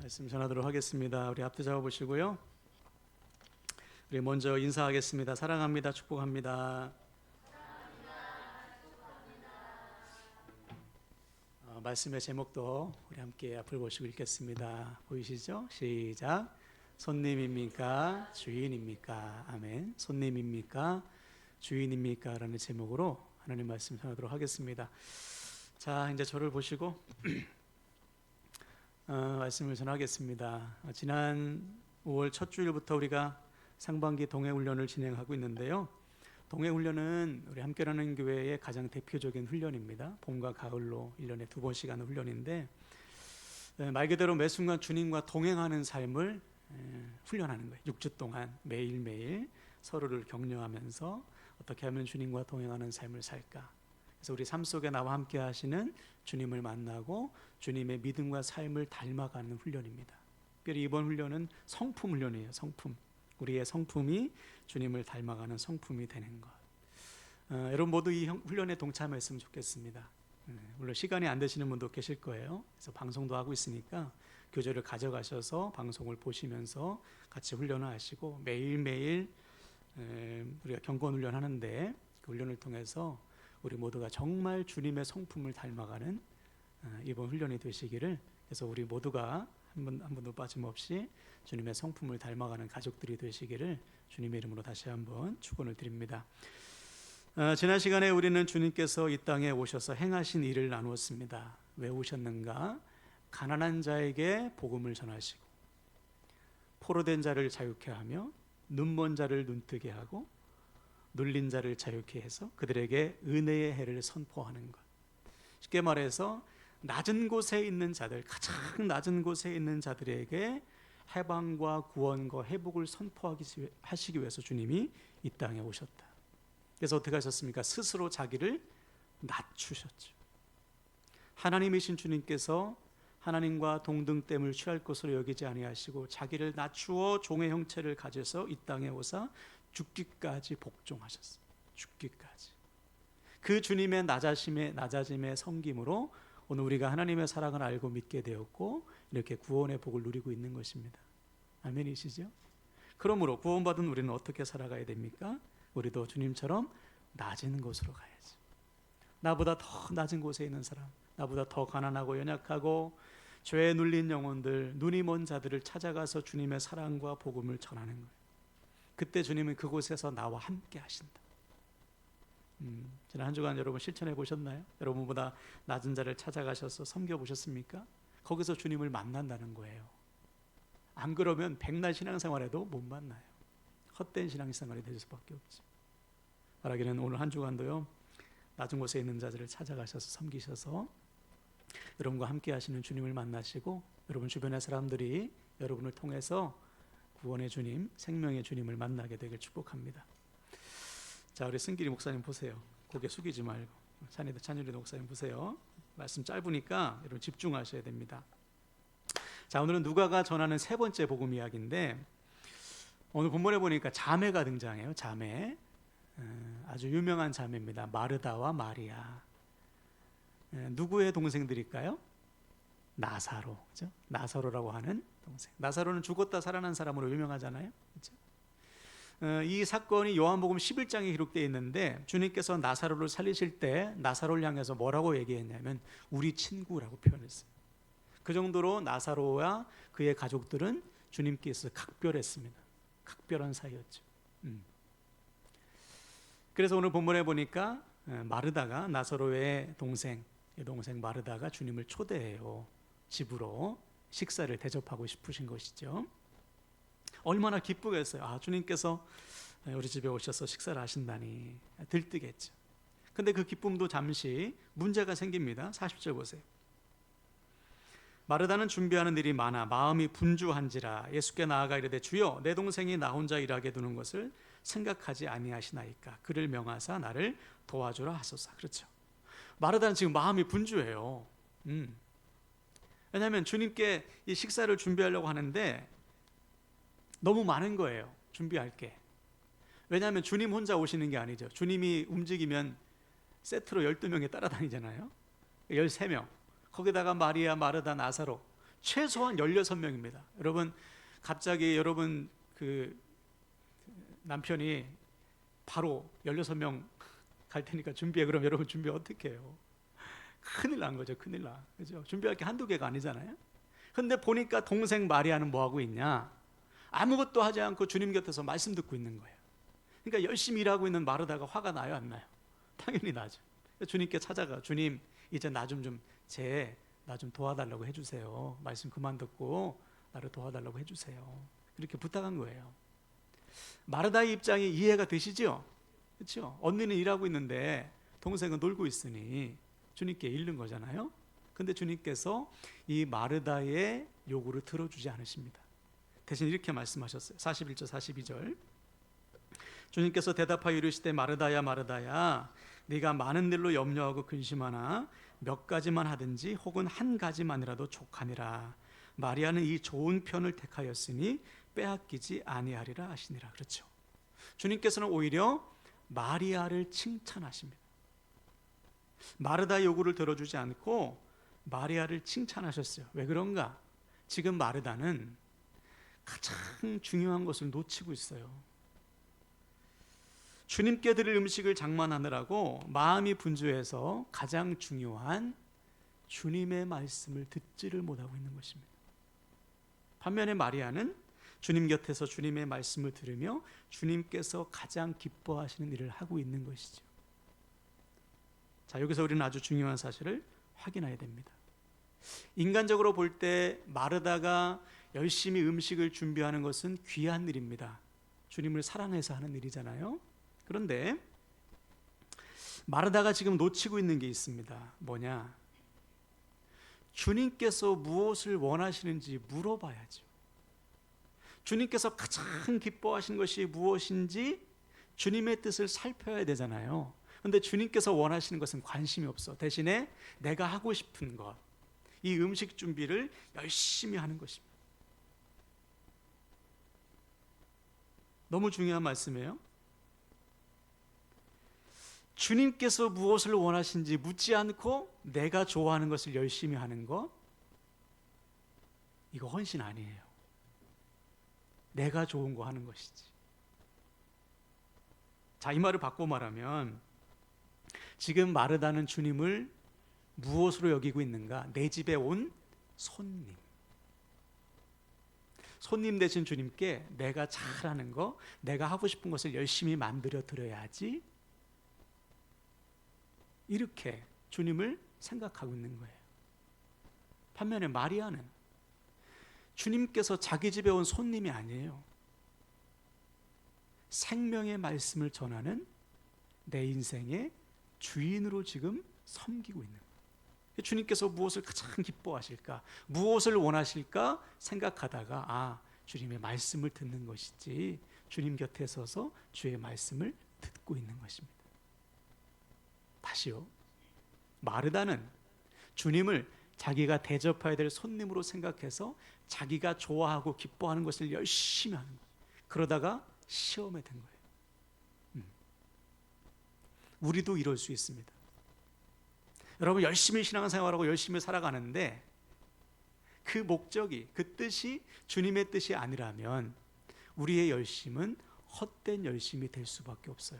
말씀 전하도록 하겠습니다. 우리 앞뒤 잡아보시고요. 우리 먼저 인사하겠습니다. 사랑합니다. 축복합니다. 말씀의 제목도 우리 함께 앞을 보시고 읽겠습니다. 보이시죠? 시작. 손님입니까? 주인입니까? 아멘. 손님입니까? 주인입니까? 라는 제목으로 하나님 말씀 전하도록 하겠습니다. 자, 이제 저를 보시고 말씀을 전하겠습니다. 지난 5월 첫 주일부터 우리가 상반기 동해훈련을 진행하고 있는데요. 동해훈련은 우리 함께라는 교회의 가장 대표적인 훈련입니다. 봄과 가을로 1년에 2번씩 하는 훈련인데, 말 그대로 매 순간 주님과 동행하는 삶을 훈련하는 거예요. 6주 동안 매일매일 서로를 격려하면서 어떻게 하면 주님과 동행하는 삶을 살까. 그래서 우리 삶 속에 나와 함께 하시는 주님을 만나고 주님의 믿음과 삶을 닮아가는 훈련입니다. 특별히 이번 훈련은 성품 훈련이에요. 성품. 우리의 성품이 주님을 닮아가는 성품이 되는 것. 여러분 모두 이 훈련에 동참했으면 좋겠습니다. 물론 시간이 안 되시는 분도 계실 거예요. 그래서 방송도 하고 있으니까 교재를 가져가셔서 방송을 보시면서 같이 훈련을 하시고, 매일매일 우리가 경건 훈련하는데 그 훈련을 통해서 우리 모두가 정말 주님의 성품을 닮아가는 이번 훈련이 되시기를, 그래서 우리 모두가 한 분도 빠짐없이 주님의 성품을 닮아가는 가족들이 되시기를 주님의 이름으로 다시 한번 축원을 드립니다. 지난 시간에 우리는 주님께서 이 땅에 오셔서 행하신 일을 나누었습니다. 왜 오셨는가? 가난한 자에게 복음을 전하시고, 포로된 자를 자유케 하며, 눈먼 자를 눈뜨게 하고, 눌린 자를 자유케 해서 그들에게 은혜의 해를 선포하는 것. 쉽게 말해서 낮은 곳에 있는 자들, 가장 낮은 곳에 있는 자들에게 해방과 구원과 회복을 선포하시기 위해서 주님이 이 땅에 오셨다. 그래서 어떻게 하셨습니까? 스스로 자기를 낮추셨죠. 하나님이신 주님께서 하나님과 동등됨을 취할 것으로 여기지 아니하시고 자기를 낮추어 종의 형체를 가져서 이 땅에 오사 죽기까지 복종하셨어요. 죽기까지. 그 주님의 낮아짐의 섬김으로 오늘 우리가 하나님의 사랑을 알고 믿게 되었고, 이렇게 구원의 복을 누리고 있는 것입니다. 아멘이시죠? 그러므로 구원받은 우리는 어떻게 살아가야 됩니까? 우리도 주님처럼 낮은 곳으로 가야지. 나보다 더 낮은 곳에 있는 사람, 나보다 더 가난하고 연약하고 죄에 눌린 영혼들, 눈이 먼 자들을 찾아가서 주님의 사랑과 복음을 전하는 거예요. 그때 주님은 그곳에서 나와 함께 하신다. 지난 한 주간 여러분 실천해 보셨나요? 여러분보다 낮은 자를 찾아가셔서 섬겨보셨습니까? 거기서 주님을 만난다는 거예요. 안 그러면 백날 신앙생활에도 못 만나요. 헛된 신앙생활이 될 수밖에 없죠. 바라기는 오늘 한 주간도요, 낮은 곳에 있는 자들을 찾아가셔서 섬기셔서 여러분과 함께 하시는 주님을 만나시고, 여러분 주변의 사람들이 여러분을 통해서 구원의 주님, 생명의 주님을 만나게 되길 축복합니다. 자, 우리 승길이 목사님 보세요. 고개 숙이지 말고. 찬유리 목사님 보세요. 말씀 짧으니까 여러분 집중하셔야 됩니다. 자, 오늘은 누가가 전하는 세 번째 복음 이야기인데, 오늘 본문에 보니까 자매가 등장해요. 자매. 아주 유명한 자매입니다. 마르다와 마리아. 누구의 동생들일까요? 나사로. 그렇죠? 나사로라고 하는 동생. 나사로는 죽었다 살아난 사람으로 유명하잖아요. 그렇죠? 이 사건이 요한복음 11장에 기록되어 있는데, 주님께서 나사로를 살리실 때 나사로를 향해서 뭐라고 얘기했냐면 우리 친구라고 표현했어요. 그 정도로 나사로와 그의 가족들은 주님께서 각별했습니다. 각별한 사이였죠. 그래서 오늘 본문에 보니까 마르다가 나사로의 동생 마르다가 주님을 초대해요. 집으로 식사를 대접하고 싶으신 것이죠. 얼마나 기쁘겠어요. 아, 주님께서 우리 집에 오셔서 식사를 하신다니 들뜨겠죠. 근데 그 기쁨도 잠시 문제가 생깁니다. 40절 보세요. 마르다는 준비하는 일이 많아 마음이 분주한지라 예수께 나아가 이르되, 주여, 내 동생이 나 혼자 일하게 두는 것을 생각하지 아니하시나이까. 그를 명하사 나를 도와주라 하소서. 그렇죠. 마르다는 지금 마음이 분주해요. 왜냐하면 주님께 이 식사를 준비하려고 하는데 너무 많은 거예요. 준비할 게. 왜냐하면 주님 혼자 오시는 게 아니죠. 주님이 움직이면 세트로 12명이 따라다니잖아요. 13명. 거기다가 마리아, 마르다, 나사로, 최소한 16명입니다. 여러분, 갑자기 여러분 그 남편이 바로 16명 갈 테니까 준비해. 그럼 여러분 준비 어떻게 해요? 큰일 난 거죠. 큰일 나. 그죠? 준비할 게 한두 개가 아니잖아요. 근데 보니까 동생 마리아는 뭐 하고 있냐? 아무것도 하지 않고 주님 곁에서 말씀 듣고 있는 거예요. 그러니까 열심히 일하고 있는 마르다가 화가 나요, 안 나요? 당연히 나죠. 주님께 찾아가. 주님, 이제 나 좀 도와달라고 해주세요. 말씀 그만 듣고 나를 도와달라고 해주세요. 그렇게 부탁한 거예요. 마르다의 입장이 이해가 되시죠? 그렇죠? 언니는 일하고 있는데 동생은 놀고 있으니 주님께 잃는 거잖아요. 근데 주님께서 이 마르다의 요구를 들어주지 않으십니다. 대신 이렇게 말씀하셨어요. 41절 42절. 주님께서 대답하여 이르시되 마르다야 마르다야, 네가 많은 일로 염려하고 근심하나 몇 가지만 하든지 혹은 한 가지만이라도 족하니라. 마리아는 이 좋은 편을 택하였으니 빼앗기지 아니하리라 하시니라. 그렇죠. 주님께서는 오히려 마리아를 칭찬하십니다. 마르다의 요구를 들어주지 않고 마리아를 칭찬하셨어요. 왜 그런가? 지금 마르다는 가장 중요한 것을 놓치고 있어요. 주님께 드릴 음식을 장만하느라고 마음이 분주해서 가장 중요한 주님의 말씀을 듣지를 못하고 있는 것입니다. 반면에 마리아는 주님 곁에서 주님의 말씀을 들으며 주님께서 가장 기뻐하시는 일을 하고 있는 것이죠. 자, 여기서 우리는 아주 중요한 사실을 확인해야 됩니다. 인간적으로 볼 때 마르다가 열심히 음식을 준비하는 것은 귀한 일입니다. 주님을 사랑해서 하는 일이잖아요. 그런데 마르다가 지금 놓치고 있는 게 있습니다. 뭐냐? 주님께서 무엇을 원하시는지 물어봐야죠. 주님께서 가장 기뻐하시는 것이 무엇인지 주님의 뜻을 살펴야 되잖아요. 그런데 주님께서 원하시는 것은 관심이 없어. 대신에 내가 하고 싶은 것, 이 음식 준비를 열심히 하는 것입니다. 너무 중요한 말씀이에요. 주님께서 무엇을 원하시는지 묻지 않고 내가 좋아하는 것을 열심히 하는 것, 이거 헌신 아니에요. 내가 좋은 거 하는 것이지. 자, 이 말을 바꿔 말하면 지금 마르다는 주님을 무엇으로 여기고 있는가? 내 집에 온 손님. 손님 되신 주님께 내가 잘하는 거, 내가 하고 싶은 것을 열심히 만들어 드려야지. 이렇게 주님을 생각하고 있는 거예요. 반면에 마리아는 주님께서 자기 집에 온 손님이 아니에요. 생명의 말씀을 전하는 내 인생의 주인으로 지금 섬기고 있는 거예요. 주님께서 무엇을 가장 기뻐하실까, 무엇을 원하실까 생각하다가 주님의 말씀을 듣는 것이지, 주님 곁에 서서 주의 말씀을 듣고 있는 것입니다. 다시요. 마르다는 주님을 자기가 대접해야 될 손님으로 생각해서 자기가 좋아하고 기뻐하는 것을 열심히 하는 거예요. 그러다가 시험에 든 거예요. 우리도 이럴 수 있습니다. 여러분, 열심히 신앙생활하고 열심히 살아가는데 그 목적이, 그 뜻이 주님의 뜻이 아니라면 우리의 열심은 헛된 열심이 될 수밖에 없어요.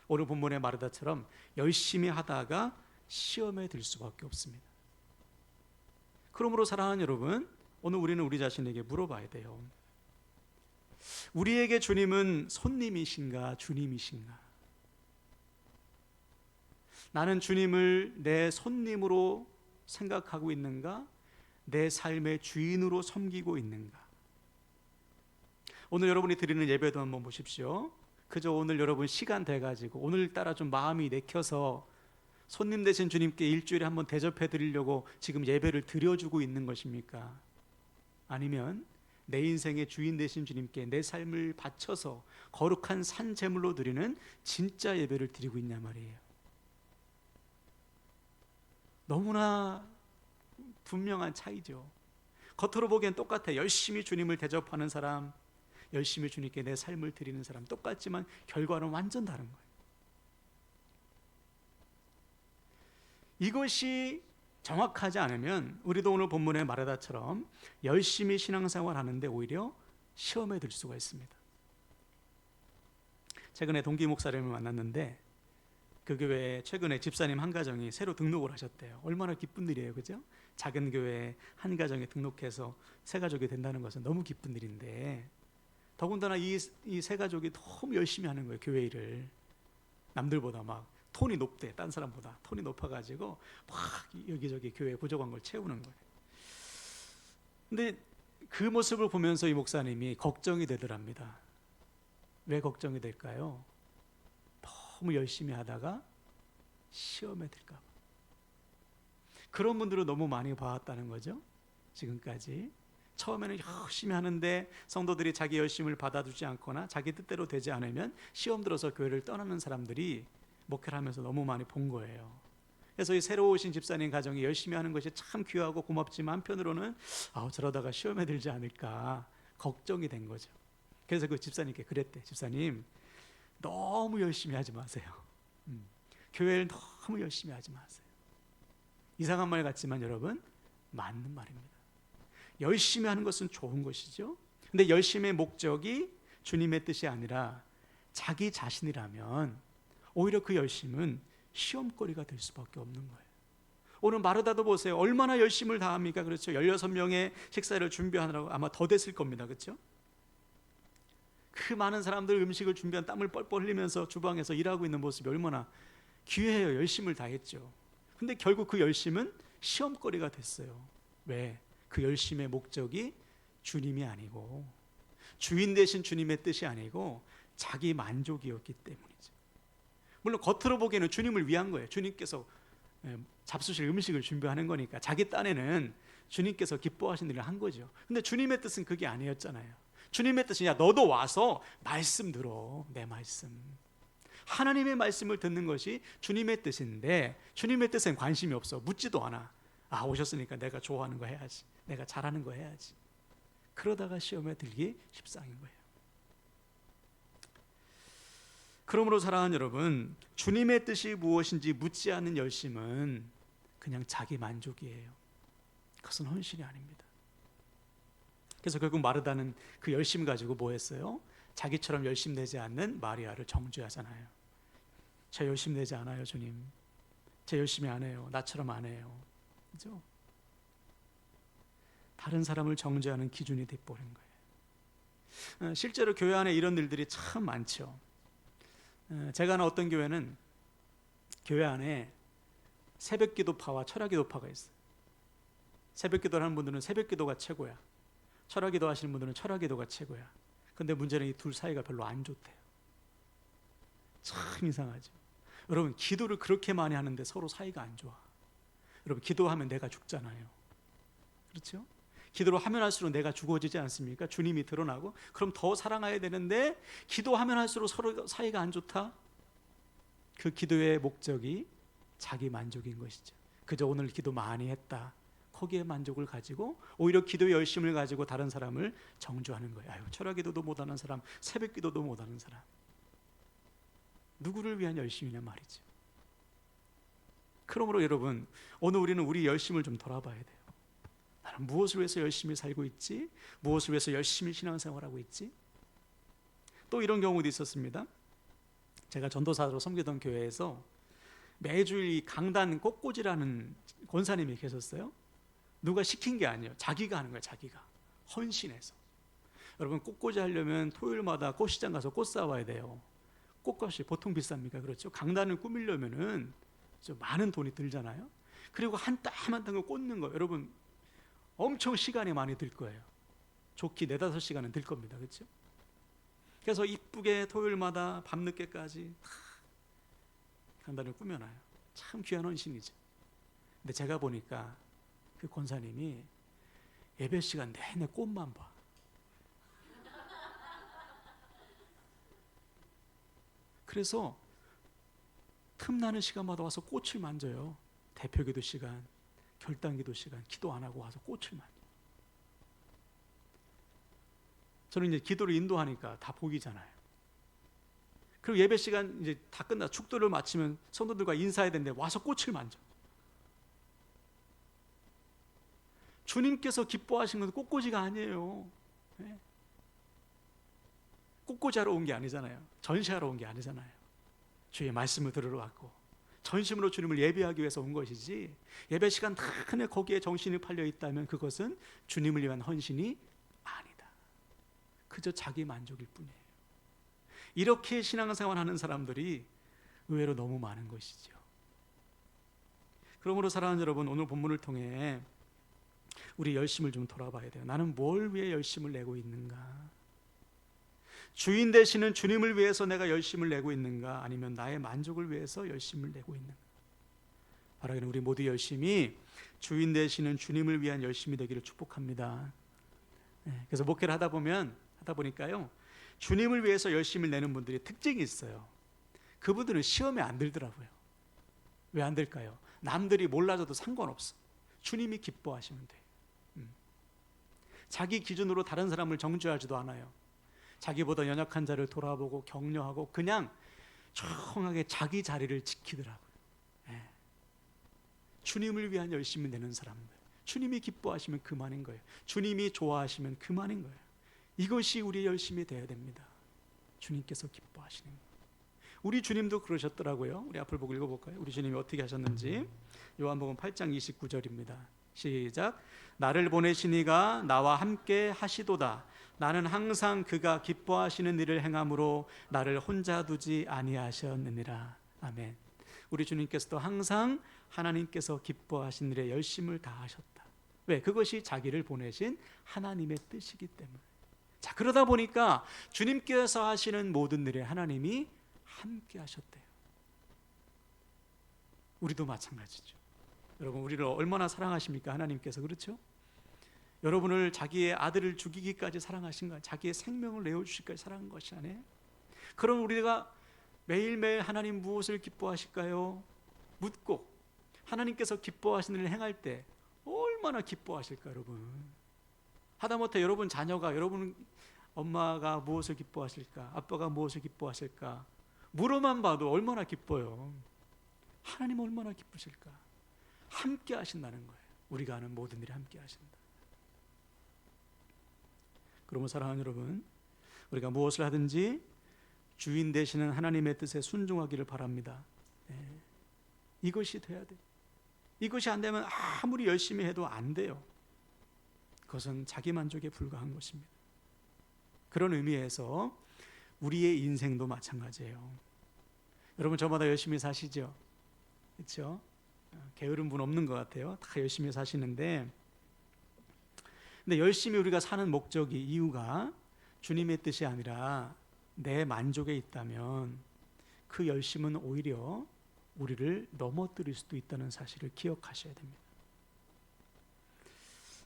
오늘 본문의 마르다처럼 열심히 하다가 시험에 들 수밖에 없습니다. 그러므로 사랑하는 여러분, 오늘 우리는 우리 자신에게 물어봐야 돼요. 우리에게 주님은 손님이신가, 주님이신가? 나는 주님을 내 손님으로 생각하고 있는가? 내 삶의 주인으로 섬기고 있는가? 오늘 여러분이 드리는 예배도 한번 보십시오. 그저 오늘 여러분 시간 돼가지고 오늘따라 좀 마음이 내켜서 손님 되신 주님께 일주일에 한번 대접해 드리려고 지금 예배를 드려주고 있는 것입니까? 아니면 내 인생의 주인 되신 주님께 내 삶을 바쳐서 거룩한 산 제물로 드리는 진짜 예배를 드리고 있냐 말이에요. 너무나 분명한 차이죠. 겉으로 보기엔 똑같아. 열심히 주님을 대접하는 사람, 열심히 주님께 내 삶을 드리는 사람 똑같지만 결과는 완전 다른 거예요. 이것이 정확하지 않으면 우리도 오늘 본문의 마르다처럼 열심히 신앙생활 하는데 오히려 시험에 들 수가 있습니다. 최근에 동기 목사님을 만났는데 그 교회에 최근에 집사님 한 가정이 새로 등록을 하셨대요. 얼마나 기쁜 일이에요, 그죠? 작은 교회에 한 가정이 등록해서 새 가족이 된다는 것은 너무 기쁜 일인데, 더군다나 이 새 가족이 너무 열심히 하는 거예요. 교회 일을 남들보다 막 톤이 높대. 딴 사람보다 톤이 높아가지고 막 여기저기 교회 부족한 걸 채우는 거예요. 근데 그 모습을 보면서 이 목사님이 걱정이 되더랍니다. 왜 걱정이 될까요? 너무 열심히 하다가 시험에 들까 봐. 그런 분들을 너무 많이 봐왔다는 거죠. 지금까지 처음에는 열심히 하는데 성도들이 자기 열심을 받아주지 않거나 자기 뜻대로 되지 않으면 시험 들어서 교회를 떠나는 사람들이 목회를 하면서 너무 많이 본 거예요. 그래서 이 새로 오신 집사님 가정이 열심히 하는 것이 참 귀하고 고맙지만 한편으로는 저러다가 시험에 들지 않을까 걱정이 된 거죠. 그래서 그 집사님께 그랬대. 집사님, 너무 열심히 하지 마세요. 교회를 너무 열심히 하지 마세요. 이상한 말 같지만 여러분, 맞는 말입니다. 열심히 하는 것은 좋은 것이죠. 근데 열심의 목적이 주님의 뜻이 아니라 자기 자신이라면 오히려 그 열심은 시험거리가 될 수밖에 없는 거예요. 오늘 마르다도 보세요. 얼마나 열심을 다합니까? 그렇죠. 16명의 식사를 준비하느라고 아마 더 됐을 겁니다. 그렇죠? 그 많은 사람들 음식을 준비한 땀을 뻘뻘 흘리면서 주방에서 일하고 있는 모습이 얼마나 귀해요. 열심을 다했죠. 근데 결국 그 열심은 시험거리가 됐어요. 왜? 그 열심의 목적이 주님이 아니고 주인 되신 주님의 뜻이 아니고 자기 만족이었기 때문이죠. 물론 겉으로 보기에는 주님을 위한 거예요. 주님께서 잡수실 음식을 준비하는 거니까 자기 딴에는 주님께서 기뻐하신 일을 한 거죠. 근데 주님의 뜻은 그게 아니었잖아요. 주님의 뜻은 야 너도 와서 말씀 들어. 내 말씀. 하나님의 말씀을 듣는 것이 주님의 뜻인데 주님의 뜻엔 관심이 없어. 묻지도 않아. 오셨으니까 내가 좋아하는 거 해야지. 내가 잘하는 거 해야지. 그러다가 시험에 들기 십상인 거예요. 그러므로 사랑하는 여러분, 주님의 뜻이 무엇인지 묻지 않는 열심은 그냥 자기 만족이에요. 그것은 헌신이 아닙니다. 그래서 결국 마르다는 그 열심 가지고 뭐 했어요? 자기처럼 열심 내지 않는 마리아를 정죄하잖아요. 저 열심 내지 않아요, 주님. 제 열심히 안 해요. 나처럼 안 해요. 그죠? 다른 사람을 정죄하는 기준이 돼버린 거예요. 실제로 교회 안에 이런 일들이 참 많죠. 제가 아는 어떤 교회는 교회 안에 새벽기도파와 철야기도파가 있어요. 새벽기도를 하는 분들은 새벽기도가 최고야. 철야기도 하시는 분들은 철야기도가 최고야. 근데 문제는 이 둘 사이가 별로 안 좋대요. 참 이상하죠. 여러분, 기도를 그렇게 많이 하는데 서로 사이가 안 좋아. 여러분, 기도하면 내가 죽잖아요. 그렇죠? 기도를 하면 할수록 내가 죽어지지 않습니까? 주님이 드러나고. 그럼 더 사랑해야 되는데 기도하면 할수록 서로 사이가 안 좋다? 그 기도의 목적이 자기 만족인 것이죠. 그저 오늘 기도 많이 했다. 거기에 만족을 가지고 오히려 기도의 열심을 가지고 다른 사람을 정죄하는 거예요. 철야기도도 못하는 사람, 새벽기도도 못하는 사람. 누구를 위한 열심이냐 말이죠. 그러므로 여러분, 오늘 우리는 우리 열심을 좀 돌아봐야 돼요. 나는 무엇을 위해서 열심히 살고 있지? 무엇을 위해서 열심히 신앙생활하고 있지? 또 이런 경우도 있었습니다. 제가 전도사로 섬기던 교회에서 매주일 이 강단 꽃꽂이라는 권사님이 계셨어요. 누가 시킨 게 아니에요. 자기가 하는 거예요. 자기가 헌신해서. 여러분, 꽃꽂이 하려면 토요일마다 꽃시장 가서 꽃 사와야 돼요. 꽃값이 보통 비쌉니까? 그렇죠? 강단을 꾸미려면은 좀 많은 돈이 들잖아요. 그리고 한 땀 한 땀을 꽂는 거, 여러분 엄청 시간이 많이 들 거예요. 좋기 4-5시간은 들 겁니다. 그렇죠? 그래서 이쁘게 토요일마다 밤늦게까지 강단을 꾸며놔요. 참 귀한 헌신이죠. 근데 제가 보니까 그 권사님이 예배 시간 내내 꽃만 봐. 그래서 틈나는 시간마다 와서 꽃을 만져요. 대표기도 시간, 결단기도 시간, 기도 안 하고 와서 꽃을 만져. 저는 이제 기도를 인도하니까 다 보이잖아요. 그리고 예배 시간 이제 다 끝나 축도를 마치면 성도들과 인사해야 되는데 와서 꽃을 만져. 주님께서 기뻐하시는 건 꽃꽂이가 아니에요. 네? 꽃꽂이하러 온 게 아니잖아요. 전시하러 온 게 아니잖아요. 주의 말씀을 들으러 왔고 전심으로 주님을 예배하기 위해서 온 것이지, 예배 시간 내내 거기에 정신이 팔려 있다면 그것은 주님을 위한 헌신이 아니다. 그저 자기 만족일 뿐이에요. 이렇게 신앙생활하는 사람들이 의외로 너무 많은 것이죠. 그러므로 사랑하는 여러분, 오늘 본문을 통해 우리 열심을 좀 돌아봐야 돼요. 나는 뭘 위해 열심을 내고 있는가? 주인 되시는 주님을 위해서 내가 열심을 내고 있는가? 아니면 나의 만족을 위해서 열심을 내고 있는가? 바라기는 우리 모두 열심히 주인 되시는 주님을 위한 열심이 되기를 축복합니다. 그래서 목회를 하다 보니까요, 주님을 위해서 열심을 내는 분들이 특징이 있어요. 그분들은 시험에 안 들더라고요. 왜 안 들까요? 남들이 몰라줘도 상관없어. 주님이 기뻐하시면 돼요. 자기 기준으로 다른 사람을 정죄하지도 않아요. 자기보다 연약한 자를 돌아보고 격려하고 그냥 조용하게 자기 자리를 지키더라고요. 주님을 위한 열심을 내는 사람들, 주님이 기뻐하시면 그만인 거예요. 주님이 좋아하시면 그만인 거예요. 이것이 우리의 열심이 되어야 됩니다. 주님께서 기뻐하시는 거예요. 우리 주님도 그러셨더라고요. 우리 앞을 보고 읽어볼까요? 우리 주님이 어떻게 하셨는지. 요한복음 8장 29절입니다. 시작. 나를 보내신 이가 나와 함께 하시도다. 나는 항상 그가 기뻐하시는 일을 행함으로 나를 혼자 두지 아니하셨느니라. 아멘. 우리 주님께서도 항상 하나님께서 기뻐하신 일에 열심을 다하셨다. 왜? 그것이 자기를 보내신 하나님의 뜻이기 때문에. 자, 그러다 보니까 주님께서 하시는 모든 일에 하나님이 함께 하셨대요. 우리도 마찬가지죠. 여러분, 우리를 얼마나 사랑하십니까? 하나님께서. 그렇죠? 여러분을 자기의 아들을 죽이기까지 사랑하신 것, 자기의 생명을 내어주시기까지 사랑한 것이 아니에요? 그럼 우리가 매일매일 하나님 무엇을 기뻐하실까요? 묻고 하나님께서 기뻐하시는 일을 행할 때 얼마나 기뻐하실까? 여러분, 하다못해 여러분 자녀가, 여러분 엄마가 무엇을 기뻐하실까? 아빠가 무엇을 기뻐하실까? 물어만 봐도 얼마나 기뻐요. 하나님 얼마나 기쁘실까? 함께 하신다는 거예요. 우리가 하는 모든 일에 함께 하신다. 그러면 사랑하는 여러분, 우리가 무엇을 하든지 주인 되시는 하나님의 뜻에 순종하기를 바랍니다. 이것이 돼야 돼. 이것이 안 되면 아무리 열심히 해도 안 돼요. 그것은 자기 만족에 불과한 것입니다. 그런 의미에서 우리의 인생도 마찬가지예요. 여러분, 저마다 열심히 사시죠? 그렇죠? 게으른 분 없는 것 같아요. 다 열심히 사시는데, 근데 열심히 우리가 사는 목적이, 이유가 주님의 뜻이 아니라 내 만족에 있다면 그 열심은 오히려 우리를 넘어뜨릴 수도 있다는 사실을 기억하셔야 됩니다.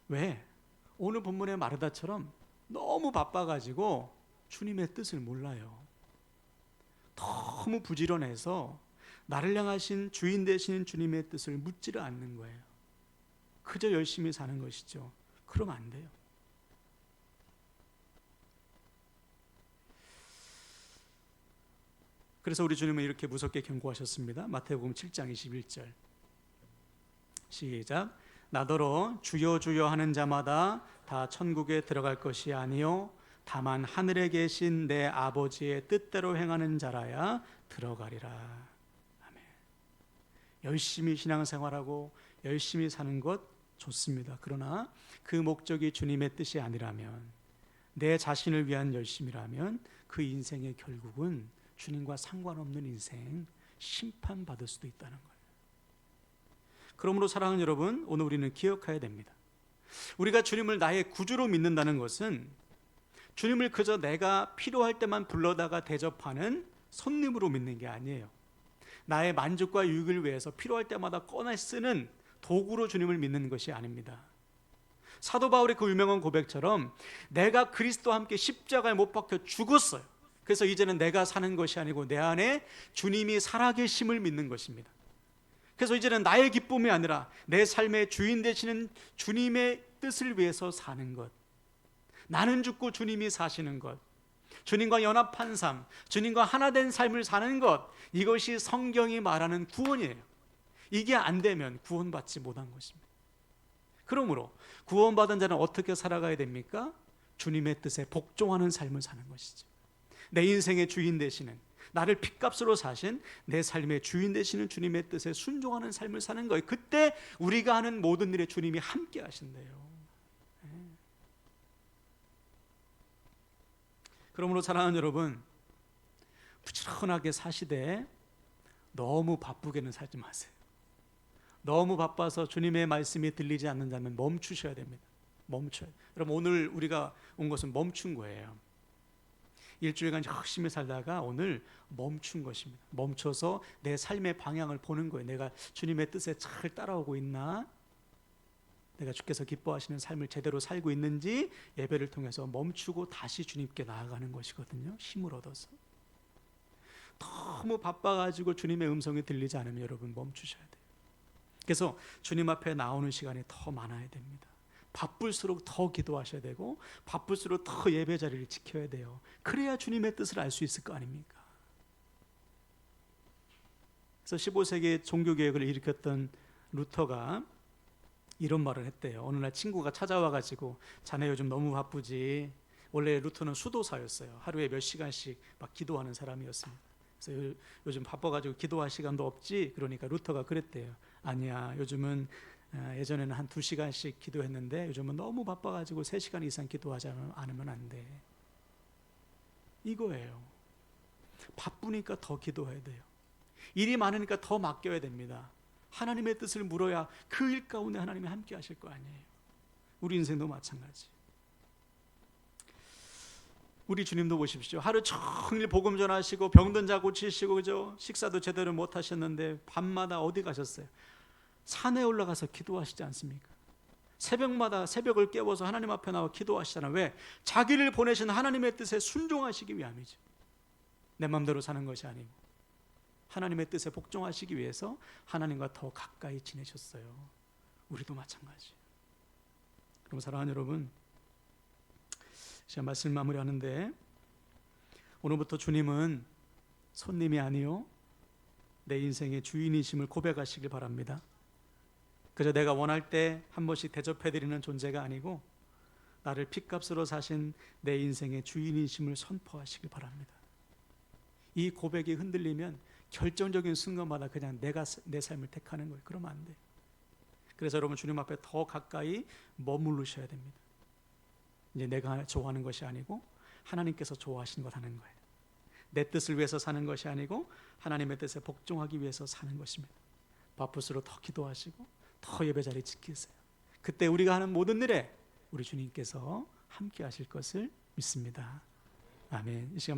왜? 오늘 본문의 마르다처럼 너무 바빠가지고 주님의 뜻을 몰라요. 너무 부지런해서 나를 향하신 주인 되시는 주님의 뜻을 묻지를 않는 거예요. 그저 열심히 사는 것이죠. 그러면 안 돼요. 그래서 우리 주님은 이렇게 무섭게 경고하셨습니다. 마태복음 7장 21절. 시작. 나더러 주여 주여 하는 자마다 다 천국에 들어갈 것이 아니요 다만 하늘에 계신 내 아버지의 뜻대로 행하는 자라야 들어가리라. 아멘. 열심히 신앙생활하고 열심히 사는 것 좋습니다. 그러나 그 목적이 주님의 뜻이 아니라면, 내 자신을 위한 열심이라면 그 인생의 결국은 주님과 상관없는 인생, 심판받을 수도 있다는 거예요. 그러므로 사랑하는 여러분, 오늘 우리는 기억해야 됩니다. 우리가 주님을 나의 구주로 믿는다는 것은 주님을 그저 내가 필요할 때만 불러다가 대접하는 손님으로 믿는 게 아니에요. 나의 만족과 유익을 위해서 필요할 때마다 꺼내 쓰는 도구로 주님을 믿는 것이 아닙니다. 사도 바울의 그 유명한 고백처럼 내가 그리스도와 함께 십자가에 못 박혀 죽었어요. 그래서 이제는 내가 사는 것이 아니고 내 안에 주님이 살아계심을 믿는 것입니다. 그래서 이제는 나의 기쁨이 아니라 내 삶의 주인 되시는 주님의 뜻을 위해서 사는 것, 나는 죽고 주님이 사시는 것, 주님과 연합한 삶, 주님과 하나 된 삶을 사는 것, 이것이 성경이 말하는 구원이에요. 이게 안 되면 구원받지 못한 것입니다. 그러므로 구원받은 자는 어떻게 살아가야 됩니까? 주님의 뜻에 복종하는 삶을 사는 것이죠. 내 인생의 주인 되시는, 나를 핏값으로 사신 내 삶의 주인 되시는 주님의 뜻에 순종하는 삶을 사는 거예요. 그때 우리가 하는 모든 일에 주님이 함께 하신대요. 그러므로 사랑하는 여러분, 부지런하게 사시되 너무 바쁘게는 살지 마세요. 너무 바빠서 주님의 말씀이 들리지 않는다면 멈추셔야 됩니다. 멈춰요. 여러분, 오늘 우리가 온 것은 멈춘 거예요. 일주일간 열심히 살다가 오늘 멈춘 것입니다. 멈춰서 내 삶의 방향을 보는 거예요. 내가 주님의 뜻에 잘 따라오고 있나? 내가 주께서 기뻐하시는 삶을 제대로 살고 있는지 예배를 통해서 멈추고 다시 주님께 나아가는 것이거든요. 힘을 얻어서. 너무 바빠가지고 주님의 음성이 들리지 않으면 여러분 멈추셔야 돼요. 그래서 주님 앞에 나오는 시간이 더 많아야 됩니다. 바쁠수록 더 기도하셔야 되고 바쁠수록 더 예배 자리를 지켜야 돼요. 그래야 주님의 뜻을 알 수 있을 거 아닙니까? 그래서 15세기 종교개혁을 일으켰던 루터가 이런 말을 했대요. 어느 날 친구가 찾아와가지고 자네 요즘 너무 바쁘지. 원래 루터는 수도사였어요. 하루에 몇 시간씩 막 기도하는 사람이었습니다. 그래서 요즘 바빠가지고 기도할 시간도 없지. 그러니까 루터가 그랬대요. 아니야, 요즘은 예전에는 한 2시간씩 기도했는데 요즘은 너무 바빠가지고 3시간 이상 기도하지 않으면 안 돼. 이거예요. 바쁘니까 더 기도해야 돼요. 일이 많으니까 더 맡겨야 됩니다. 하나님의 뜻을 물어야 그 일 가운데 하나님이 함께 하실 거 아니에요. 우리 인생도 마찬가지. 우리 주님도 보십시오. 하루 종일 복음 전하시고 병든 자 고치시고, 그죠? 식사도 제대로 못 하셨는데 밤마다 어디 가셨어요? 산에 올라가서 기도하시지 않습니까? 새벽마다 새벽을 깨워서 하나님 앞에 나와 기도하시잖아요. 왜? 자기를 보내신 하나님의 뜻에 순종하시기 위함이죠. 내 마음대로 사는 것이 아니고 하나님의 뜻에 복종하시기 위해서 하나님과 더 가까이 지내셨어요. 우리도 마찬가지. 그럼 사랑하는 여러분, 제가 말씀 마무리하는데 오늘부터 주님은 손님이 아니요 내 인생의 주인이심을 고백하시길 바랍니다. 그저 내가 원할 때 한 번씩 대접해드리는 존재가 아니고 나를 핏값으로 사신 내 인생의 주인이심을 선포하시길 바랍니다. 이 고백이 흔들리면 결정적인 순간마다 그냥 내가 내 삶을 택하는 거예요. 그러면 안 돼요. 그래서 여러분 주님 앞에 더 가까이 머무르셔야 됩니다. 이제 내가 좋아하는 것이 아니고 하나님께서 좋아하시는 것 하는 거예요. 내 뜻을 위해서 사는 것이 아니고 하나님의 뜻에 복종하기 위해서 사는 것입니다. 바쁠수록 더 기도하시고 더 예배 자리 지키세요. 그때 우리가 하는 모든 일에 우리 주님께서 함께 하실 것을 믿습니다. 아멘. 이 시간